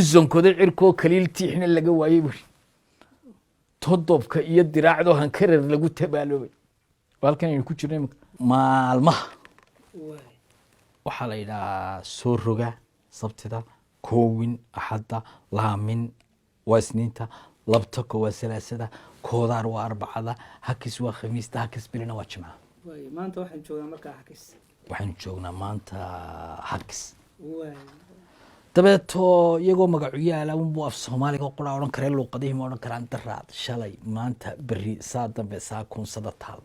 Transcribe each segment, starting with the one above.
زنكودي عركو كليل تيحنا لقى وايبر تضبك iyo diraacdo han kareer lagu tabaaloobay walkan ay ku jireen maalmaha waxa la yiraahdaa soo roga sabtida koowin axada laamin wasniinta labta koowa salaasada koodar waa arbacada hakis waa khamiista hakis bilina waa jimca maanta waxaan joognaa markaa hakis waxaan joognaa maanta hakis dabeeto iyagoo magacu yaala unbuu af Soomaaliga qoraa oran kare luuqadihi ma oran karaan daraad shalay maanta bari saa dambe saa kunsada taal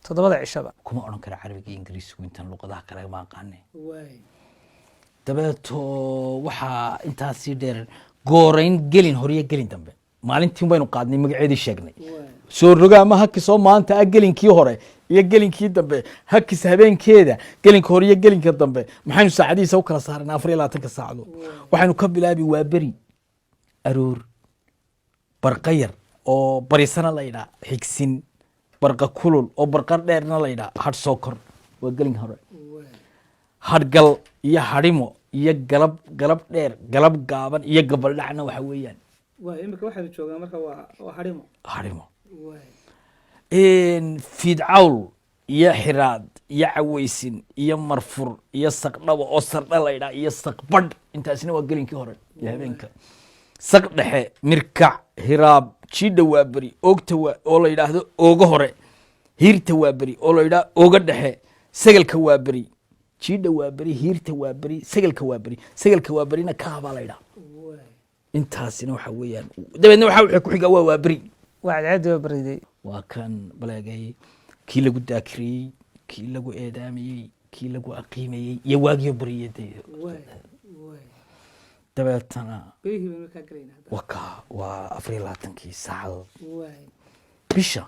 todobada cishaba kuma oran kara Carabiga Ingiriisiga intaan luuqadaha kale ma aqaanay dabeeto waxa intaas si dheer goorayn gelin horiye gelin dambe maalintii baynu qaadnay magaceedii sheegnay soo rogaa ma hakisoo maanta gelinkii hore iyo gelinkii dambe hakis habeenkeeda gelinka hore iyo gelinka dambe maxaynu saacadiisa u kala saarnaa 24 saacado waxaynu ka bilaabi waa bari aroor barqayar oo barisana la yiraahdo xigsin barqa kulul oo barqa dheerna la yiraahdo had sokor waa gelin hore hadgal iyo hadimo iyo galab dheer galab gaaban iyo gabal dhacna waxa weeyaan imika waxaan joognaa marka waa hadimo fidcawl iyo xiraad iyo caweysin iyo marfur iyo saqdhabo oo sardha la yiraahdo iyo saqbadh intaasina waa gelinkii hore iyo habeenka saq dhexe mirkac hiraab jiidha waa bari oogta waa oo la yiraahdo ooga hore hiirta waa bari oo la yiraahdo ooga dhexe sagalka waa bari jiidha waa bari hiirta waa bari sagalka waa barina ka haba la yiraahdo intaasina waxa weeyaan dabeedna waxa ku xiga waa bari cadceed waa bariday waa kan balaagay kii lagu daakiriyay kii lagu eedaamiyay kii lagu aqiimayay iyo waagiyo bariyada dabeetana waa 24 saacadood bisha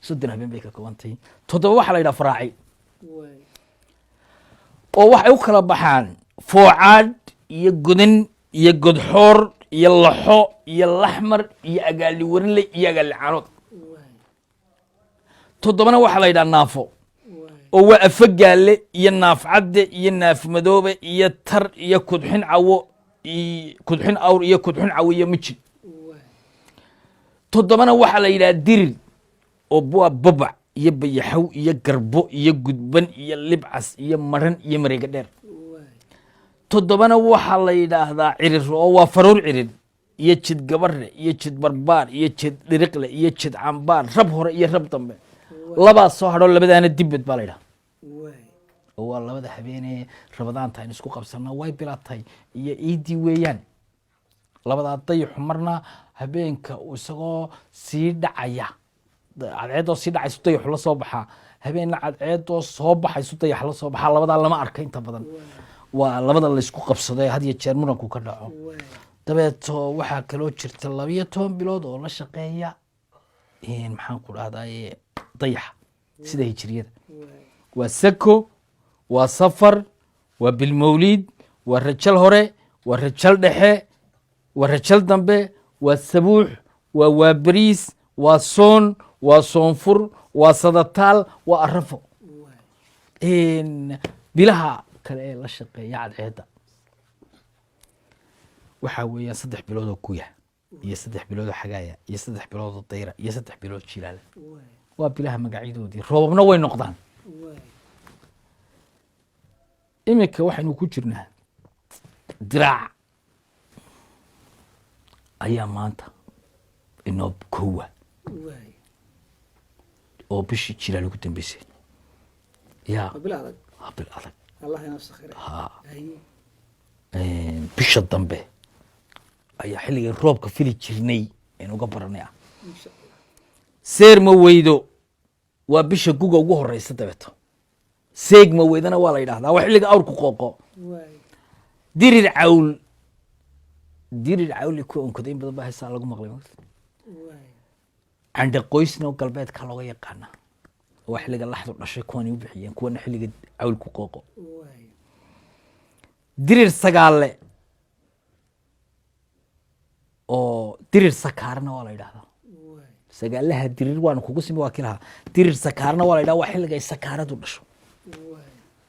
soddon habeen bay ka koobantay toddoba waxa la yiraahdaa faraaci oo waxay u kala baxaan foocaad iyo godan iyo godxoor iyo laxo iyo laxmar iyo agaali warinle iyo agaali caanood toddobana waxa la yiraahdaa naafo oo waa afagaale iyo naafcadde iyo naafmadoobe iyo tar iyo kudxin cawo kudxin awr iyo kudxin cawo iyo mijin toddobana waxa la yiraahdaa dirir oo bua babac iyo bayaxaw iyo garbo iyo gudban iyo libcas iyo maran iyo mareega dheer toddobana waxa la yiraahdaa cirir oo waa faruur cirir iyo jid gabarre iyo jid barbaar iyo jid dhiriqle iyo jid cambaar rab hore iyo rab dambe laba soo hadho labadaana dibad baa la yiraahdaa oo waa labada habeenee rabadaanta aynu isku qabsano way bilatay iyo iidi weeyaan labada dayax marna habeenka isagoo sii dhacaya cadceedoo sii dhacayso dayax la soo baxa habeenna cadceedoo soo baxayso dayax la soo baxa labada lama arka inta badan waa labada la isku qabsaday had iyo jeer muranku ka dhaco dabeeto waxa kale oo jirta 12 bilood oo la shaqeeya maxaan ku dhahdaa dayax sida hijriyada waa sako waa safar waa bil mawlid waa rajal hore waa rajal dhexe waa rajal dambe waa sabuux waa bariis waa soon waa soonfur waa sadataal waa arafo bilaha kale ee la shaqeeya cadceeda waxa weeyaan 3 bilood oo kuya iyo 3 bilood oo xagaaya iyo 3 bilood oo dayra iyo 3 bilood jilaal waa bilaha magaciidoodii roobna way noqdaan imika waxaanu ku jirnaa diraac ayaa maanta inoo koowa oo bishii jilaal ugu dambeysay yaa bil adag Allah inoo sakhiro bisha dambe ayaa xilliga roobka fili jirnay in uga baranay seer ma weydo waa bisha guga ugu horeysa dabeeto seeg ma weydana waa la yiraahdaa waa xilliga awrku qooqo dirir cawl ku onkoday in badan baa haysaa lagu maqlay canda qoysna galbeedka looga yaqaana waa xilliga laxdu dhashay kuwan u bixiyeen kuwana xilliga cawlku qooqo dirir sagaale oo dirir sakaarna waa la yiraahdaa sagaalaha dirir waan kugu simi waa kilaha dirir sakaarna waa la yiraahdaa waa xilliga sakaaradu dhasho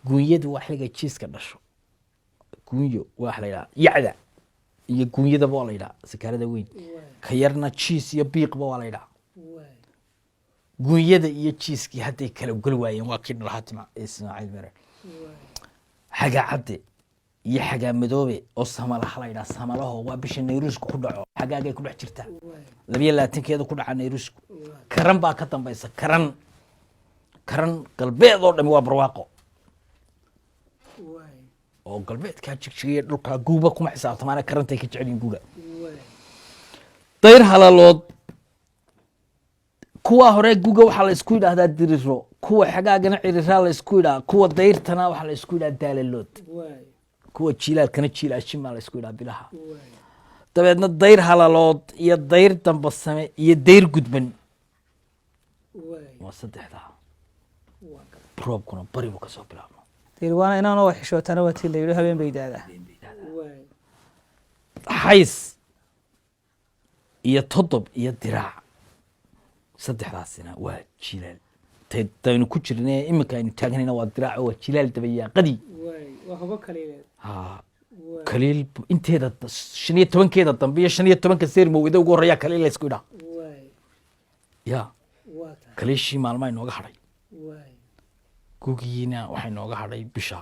guunyadu waa xilliga jiiska dhasho guunyo waa la yiraahdaa yacda iyo guunyadaba waa la yidhaha sakaarada weyn ka yarna jiis iyo biiqba waa la yidhaha guunyada iyo jiiskii hadday kala geli waayeen waa kii dhalahatima ismaaciil mere xagaa cadde iyo xagaa madoobe oo samalaha la yidhaha samalaho waa bisha nayruusku ku dhaco xagaagay ku dhex jirtaa 22keeda ku dhaca nayruusku karan baa ka dambaysa karan galbeed oo dhami waa barwaaqo oo galbeedkaa jigjigiya dhulkaa guuba kuma xisaabtamaana karantay ka jecelyihin guga dayr halalood kuwa hore guga waxaa la isku yidhaahdaa diriro kuwa xagaagana ciriraa la isku yidhaha kuwa dayrtana waxaa la isku yidhaha daalalood kuwa jiilaalkana jiilaashimaa la isku yidhaha bilaha dabeedna dayr halalood iyo dayr dambasame iyo dayr gudban waa saddexdaa roobkuna bari buu kasoo bilaabma dirwaana inaan oo xishootana waa tii la yidhi habeen bay daadaa xays iyo todob iyo diraac saddexdaasina waa jilaal taynu ku jirne iminka aynu taagnayna waa diraac waa jilaal dabayaaqadii kaliil inteeda 15keeda dambe iyo 15ka seermowida ugu horreeyaa kaliil la isku yidhaha ya kaliishii maalmaa inooga hadhay gugiina waxay nooga hadhay bisha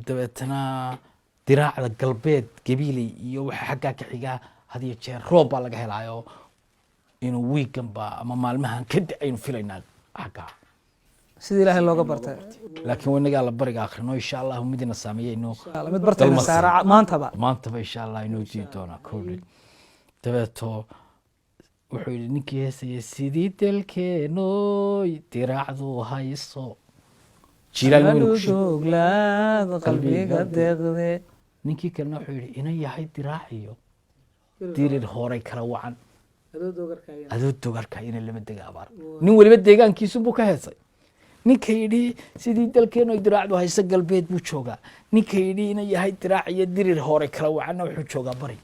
dabeetana diraacda galbeed gabiiley iyo waxa xaggaa ka xigaa had iyo jeer roob baa laga helaayo inuu wiiganba ama maalmahan kadib aynu filaynaa xaggaa sidii ilaahay looga bartay laakiin wanagaa la bariga akhrino insha allahu midina saameeyeyno mid bartayna saara maantaba insha allah inoo dii doonaa koodhi dabeeto wuxuu yidhi ninkii heesaya sidii dalkeenoy diraacdu hayso jilaal qalbiga deeqde ninkii kalena wuxuu yidhi ina yahay diraaciyo dirir horay kala wacan adoo dogarka ina lama dega abaar nin weliba deegaankiisu buu ka heesay ninka yidhi sidii dalkeenoy diraacdu hayso galbeed buu joogaa ninka yidhi ina yahay diraac iyo dirir horay kala wacanna wuxuu joogaa bari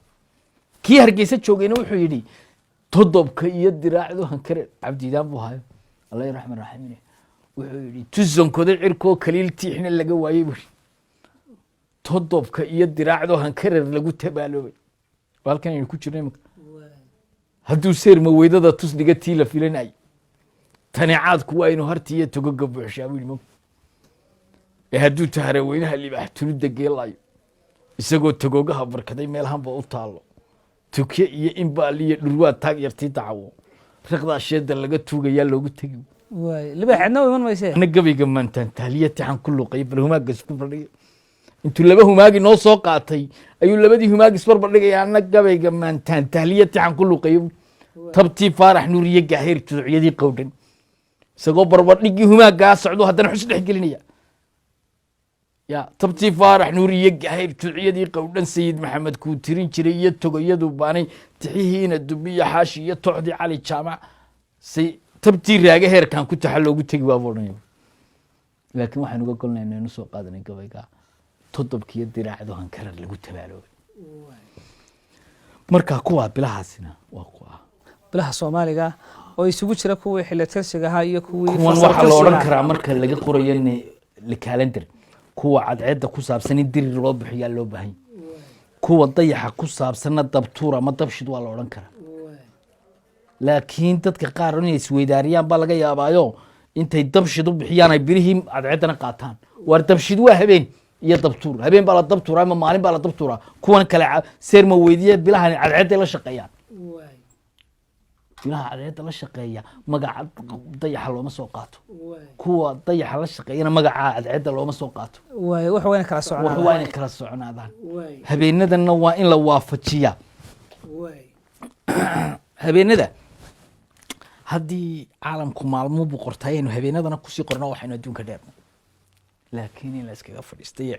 kii hargeysa joogayna wuxuu yidhi todobka iyo diraacdu hankare cabdiidaan buu hayo allah raxman raxiimine wuxuu yidhi tusankoda cirkoo kaliil tiixna laga waayey buu todobka iyo diraacdu hankarer lagu tabaaloobay halkan aynu ku jirno iminka hadduu seerma weydada tus dhiga tii la filanay taneecaadku waa inuu harti iyo togoga buuxshaa buu yidhi ee hadduu tahara weynaha libaax tunida geelayo isagoo togogaha barkaday meelahanba u taallo tuke iyo inbaal iyo dhurwaa taag yartii dacawo riqdaa sheeda laga tuugayaa loogu tegi libaaxeedna iman mayse ana gabayga maantaan tahliya tixan ku luqay bal humaaga isku bardhigay intuu laba humaagi noo soo qaatay ayuu labadii humaagi isbarbardhigaya ana gabayga maantaan tahliya tixan ku luqay tabtii faarax nuuriye gaaheer juducyadii qowdhan isagoo barbardhigii humaagaa socdo haddana xus dhex gelinaya ya tabtii faarax nuuriye gaaheer juducyadii qowdhan sayid maxamed kuu tirin jiray iyo togoyadu baanay tixihiina dubiya xaashi iyo tocdii cali jaamac tabtii raaga heerkan ku taxa loogu tegi waaba odhanaya laakiin waxaan uga golnayna inu soo qaadanay gabayga todobkiiyo diraacdo hankarar lagu tabaaloobay marka kuwaa bilahaasina waa kuwa bilaha soomaaliga oo isugu jira kuwii xilli tirsiga ahaa iyo kuwii kuwan waxaa la odhan karaa marka laga qorayo calendar kuwa cadceedda ku saabsan in dirir loo bixiyaa loo baahan kuwa dayaxa ku saabsanna dabtuur ama dabshid waa la odhan karaa laakiin dadka qaar inay isweydaariyaan baa laga yaabaayo intay dabshid u bixiyaan ay birihii cadceeddana qaataan waar dabshid waa habeen iyo dabtuur habeen baa la dabtuuraa ama maalin baa la dabtuuraa kuwan kale seerma weydiye bilahan cadceedday la shaqeeyaan bilaha cadceedda la shaqeeya magaca dayaxa looma soo qaato kuwa dayaxa la shaqeeyana magaca cadceedda looma soo qaato wax waa inay kala soconaadaan habeenadanna waa in la waafajiyaa habeenada haddii caalamku maalmo buu qortay aynu habeenadana kusii qorno waxaynu adduunka dheerno laakiin in la iskaga fadhiistay